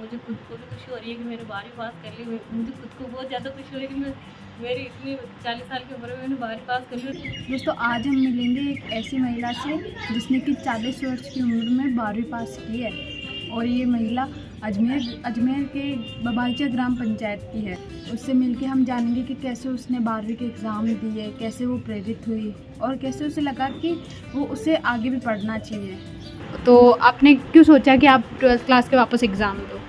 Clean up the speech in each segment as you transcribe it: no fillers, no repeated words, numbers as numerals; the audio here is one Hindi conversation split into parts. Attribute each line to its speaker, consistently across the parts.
Speaker 1: मुझे खुद को भी खुशी हो रही है कि मैंने 12वीं पास कर ली। मुझे खुद को बहुत ज़्यादा खुशी हो रही है कि मेरी इतनी 40 साल की उम्र में मैंने 12वीं पास कर ली।
Speaker 2: दोस्तों आज हम मिलेंगे एक ऐसी महिला से जिसने कि 40 वर्ष की उम्र में 12वीं पास की है और ये महिला अजमेर के बबाईचा ग्राम पंचायत की है। उससे मिलके हम जानेंगे कि कैसे उसने 12वीं के एग्ज़ाम दिए, कैसे वो प्रेरित हुई और कैसे उसे लगा कि वो उसे आगे भी पढ़ना चाहिए। तो आपने क्यों सोचा कि आप 12th क्लास के वापस एग्ज़ाम दो?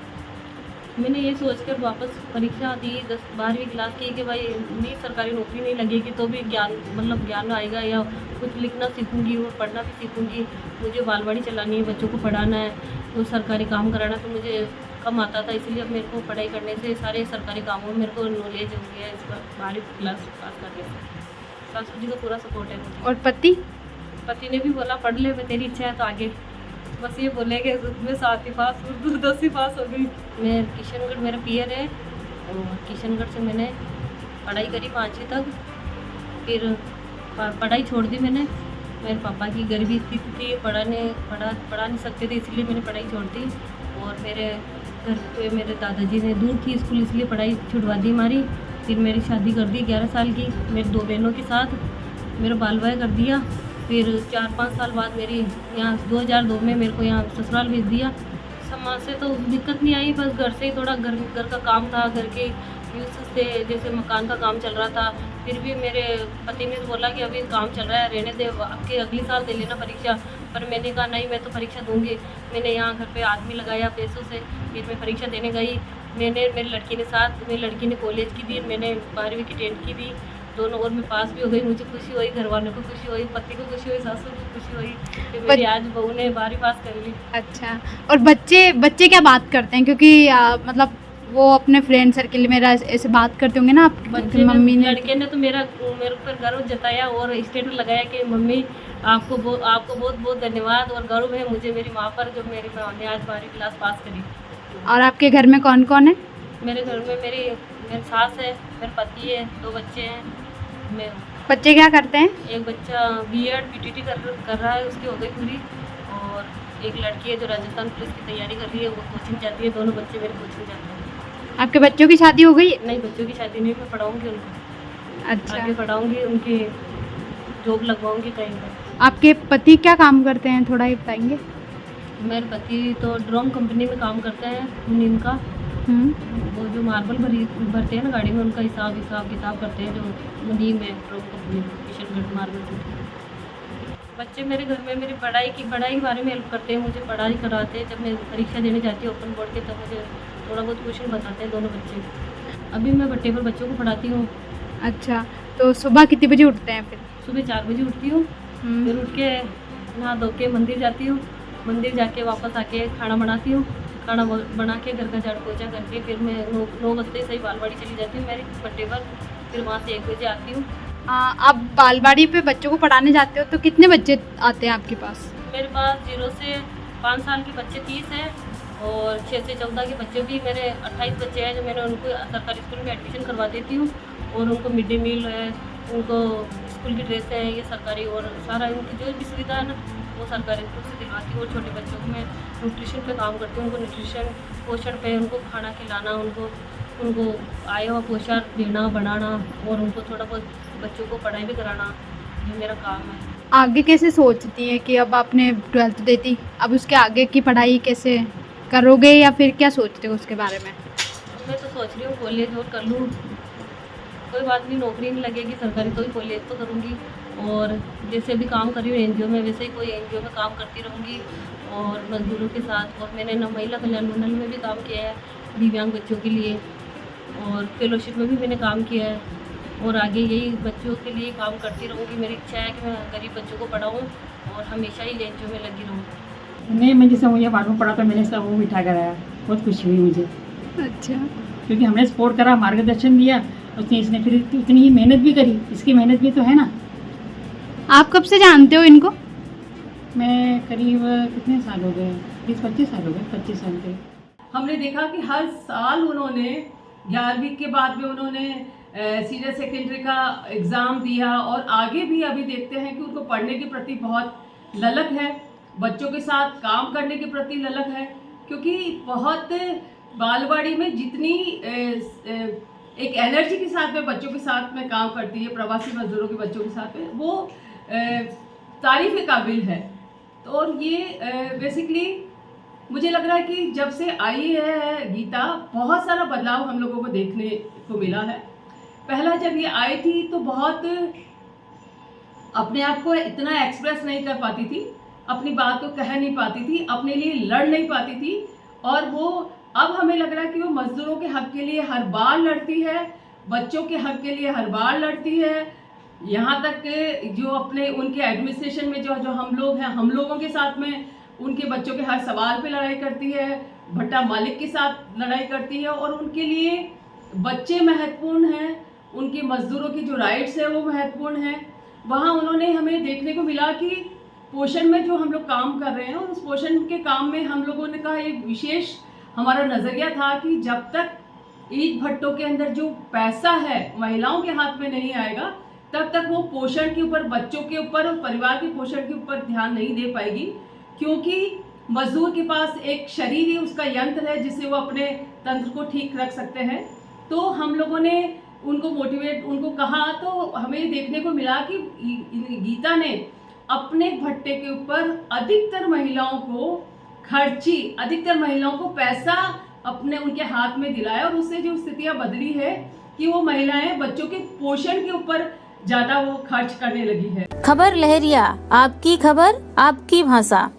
Speaker 1: मैंने ये सोचकर वापस परीक्षा दी 12वीं क्लास की कि भाई नहीं, सरकारी नौकरी नहीं लगेगी तो भी ज्ञान आएगा या कुछ लिखना सीखूंगी और पढ़ना भी सीखूंगी। मुझे बालवाड़ी चलानी है, बच्चों को पढ़ाना है, तो सरकारी काम कराना तो मुझे कम आता था, इसलिए अब मेरे को पढ़ाई करने से सारे सरकारी कामों में मेरे को नॉलेज हो गया है। इस बार 12वीं क्लास पास करने से सासू जी का पूरा सपोर्ट है मुझे।
Speaker 2: और पति
Speaker 1: ने भी बोला पढ़ ले, तेरी इच्छा है तो आगे, बस ये बोले कि मैं 7वीं पास हूँ, 10वीं पास हो गई। मैं किशनगढ़, मेरा पीयर है और किशनगढ़ से मैंने पढ़ाई करी 5वीं तक। फिर पढ़ाई छोड़ दी मैंने। मेरे पापा की गरीबी स्थिति थी, पढ़ा नहीं सकते थे, इसलिए मैंने पढ़ाई छोड़ दी। और मेरे घर पे मेरे दादाजी ने, दूर थी स्कूल इसलिए पढ़ाई छुड़वा दी हमारी। फिर मेरी शादी कर दी 11 साल की मेरी 2 बहनों के साथ, मेरा बाल विवाह कर दिया। फिर 4-5 साल बाद मेरी यहाँ 2002 में मेरे को यहाँ ससुराल भेज दिया। समाज से तो दिक्कत नहीं आई, बस घर से ही थोड़ा घर का काम था, घर के यूज से, जैसे मकान का काम चल रहा था। फिर भी मेरे पति ने बोला कि अभी काम चल रहा है, रहने दे, आपके अगले साल दे लेना परीक्षा। पर मैंने कहा नहीं, मैं तो परीक्षा दूंगी। मैंने यहाँ घर पे आदमी लगाया पैसों से, फिर मैं परीक्षा देने गई। मेरी लड़की ने कॉलेज की दी, मैंने 12वीं की 10th की दी दोनों, और मैं पास भी हो गई। मुझे खुशी हुई, घर वालों को खुशी हुई, पति को खुशी हुई, सासू को खुशी हुई कि मेरी आज बहू ने 12वीं पास कर ली।
Speaker 2: अच्छा, और बच्चे क्या बात करते हैं? क्योंकि मतलब वो अपने फ्रेंड सर्किल में ऐसे बात करते होंगे ना आपकी मम्मी ने।
Speaker 1: लड़के ने तो मेरे ऊपर गर्व जताया और स्टेटस लगाया कि मम्मी आपको बहुत बहुत धन्यवाद और गर्व है मुझे मेरी माँ पर, जो मेरी माँ ने आज 12वीं क्लास पास करी।
Speaker 2: और आपके घर में कौन कौन है?
Speaker 1: मेरे घर में मेरी सास है, मेरे पति है, 2 बच्चे हैं। मैं
Speaker 2: बच्चे क्या करते हैं?
Speaker 1: एक बच्चा बीएड बीटीटी कर रहा है, उसकी हो गई पूरी। और एक लड़की है जो राजस्थान पुलिस की तैयारी कर रही है, वो कोचिंग जाती है। दोनों बच्चे मेरे कोचिंग जाते हैं।
Speaker 2: आपके बच्चों की शादी हो गई?
Speaker 1: नहीं, बच्चों की शादी नहीं, मैं पढ़ाऊँगी उनको।
Speaker 2: अच्छा,
Speaker 1: आगे पढ़ाऊँगी, उनकी जॉब लगवाऊँगी कहीं पर।
Speaker 2: आपके पति क्या काम करते हैं, थोड़ा ही बताएंगे?
Speaker 1: मेरे पति तो ड्रोन कंपनी में काम करते हैं, नीम का। वो जो मार्बल भरते हैं ना गाड़ी में, उनका हिसाब किताब करते हैं, जो नीम है drone company Kishangarh marble city. बच्चे मेरे घर में मेरी पढ़ाई के बारे में हेल्प करते हैं, मुझे पढ़ाई कराते हैं। जब मैं परीक्षा देने जाती हूँ ओपन बोर्ड के, तब मुझे थोड़ा बहुत क्वेश्चन बताते हैं दोनों बच्चे। अभी मैं बट्टे पर बच्चों को पढ़ाती हूँ।
Speaker 2: अच्छा, तो सुबह कितने बजे उठते हैं फिर?
Speaker 1: सुबह 4 बजे उठती हूँ। फिर उठ के नहा धो के मंदिर जाती हूँ। मंदिर जाके वापस आके खाना बनाती हूँ। खाना बना के घर का झाड़ू पोछा करके फिर मैं 9 बजते सही बालवाड़ी चली जाती हूँ मेरी बट्टे पर। फिर वहाँ से 1 बजे आती हूँ।
Speaker 2: आप बालवाड़ी पे बच्चों को पढ़ाने जाते हो तो कितने बच्चे आते हैं आपके पास?
Speaker 1: मेरे पास 0 से 5 साल के बच्चे 30 हैं और 6 से 14 के बच्चे भी मेरे 28 बच्चे हैं, जो मैंने उनको सरकारी स्कूल में एडमिशन करवा देती हूँ। और उनको मिड डे मील है, उनको स्कूल की ड्रेस है, ये सरकारी, और सारा उनकी जो भी सुविधा है ना वो सरकारी स्कूल से दिलवाती हूँ। और छोटे बच्चों को मैं न्यूट्रिशन पे काम करती हूँ, उनको न्यूट्रिशन पोषण पे उनको खाना खिलाना, उनको आया हुआ पोषण देना बनाना, और उनको थोड़ा बहुत बच्चों को पढ़ाई भी कराना, ये मेरा काम है।
Speaker 2: आगे कैसे सोचती हैं कि अब आपने 12th दे दी, अब उसके आगे की पढ़ाई कैसे करोगे या फिर क्या सोचते हो उसके बारे में?
Speaker 1: मैं तो सोच रही हूँ कॉलेज और कर लूँ, कोई बात नहीं, नौकरी नहीं लगेगी सरकारी तो ही कॉलेज तो करूँगी। और जैसे अभी काम कर रही हूँ एनजीओ में, वैसे ही कोई एनजीओ में काम करती रहूँगी और मजदूरों के साथ। और मैंने ना महिला कल्याण मंडल में भी काम किया है दिव्यांग बच्चों के लिए, और फेलोशिप में भी मैंने काम किया है। और आगे यही बच्चों के लिए काम करती रहूँगी। मेरी इच्छा है कि मैं गरीब बच्चों को पढ़ाऊँ और हमेशा ही एनजीओ में लगी रहूँ।
Speaker 3: नहीं, मैं जैसे मुझे 12वीं पढ़ा तो मैंने सब वो बिठा कराया, बहुत खुशी हुई मुझे।
Speaker 2: अच्छा,
Speaker 3: क्योंकि हमने सपोर्ट करा, मार्गदर्शन दिया, इसने फिर उतनी ही मेहनत भी करी, इसकी मेहनत भी तो है ना।
Speaker 2: आप कब से जानते हो इनको?
Speaker 3: मैं करीब कितने साल हो गए, 20-25 साल हो गए, 25 साल के।
Speaker 4: हमने देखा कि हर साल उन्होंने 11वीं के बाद में उन्होंने सीनियर सेकेंडरी का एग्ज़ाम दिया, और आगे भी अभी देखते हैं कि उनको पढ़ने के प्रति बहुत ललक है, बच्चों के साथ काम करने के प्रति ललक है। क्योंकि बहुत बालवाड़ी में जितनी एक एनर्जी के साथ में बच्चों के साथ में काम करती है, प्रवासी मजदूरों के बच्चों के साथ में, वो तारीफ के काबिल है। तो और ये बेसिकली मुझे लग रहा है कि जब से आई है गीता, बहुत सारा बदलाव हम लोगों को देखने को मिला है। पहला जब ये आई थी तो बहुत अपने आप को इतना एक्सप्रेस नहीं कर पाती थी, अपनी बात को कह नहीं पाती थी, अपने लिए लड़ नहीं पाती थी, और वो अब हमें लग रहा है कि वो मजदूरों के हक के लिए हर बार लड़ती है, बच्चों के हक के लिए हर बार लड़ती है। यहाँ तक कि जो अपने उनके एडमिनिस्ट्रेशन में जो हम लोग हैं, हम लोगों के साथ में उनके बच्चों के हर सवाल पे लड़ाई करती है, भट्टा मालिक के साथ लड़ाई करती है, और उनके लिए बच्चे महत्वपूर्ण हैं, उनके मजदूरों की जो राइट्स है वो महत्वपूर्ण हैं। वहाँ उन्होंने हमें देखने को मिला कि पोषण में जो हम लोग काम कर रहे हैं, उस पोषण के काम में हम लोगों ने कहा एक विशेष हमारा नज़रिया था कि जब तक ईंट भट्टों के अंदर जो पैसा है महिलाओं के हाथ में नहीं आएगा, तब तक वो पोषण के ऊपर, बच्चों के ऊपर और परिवार के पोषण के ऊपर ध्यान नहीं दे पाएगी। क्योंकि मजदूर के पास एक शरीर ही उसका यंत्र है जिससे वो अपने तंत्र को ठीक रख सकते हैं। तो हम लोगों ने उनको कहा, तो हमें देखने को मिला कि गीता ने अपने भट्टे के ऊपर अधिकतर महिलाओं को पैसा अपने उनके हाथ में दिलाया, और उससे जो स्थितियां बदली है कि वो महिलाएं बच्चों के पोषण के ऊपर ज्यादा वो खर्च करने लगी है।
Speaker 5: खबर लहरिया, आपकी खबर आपकी भाषा।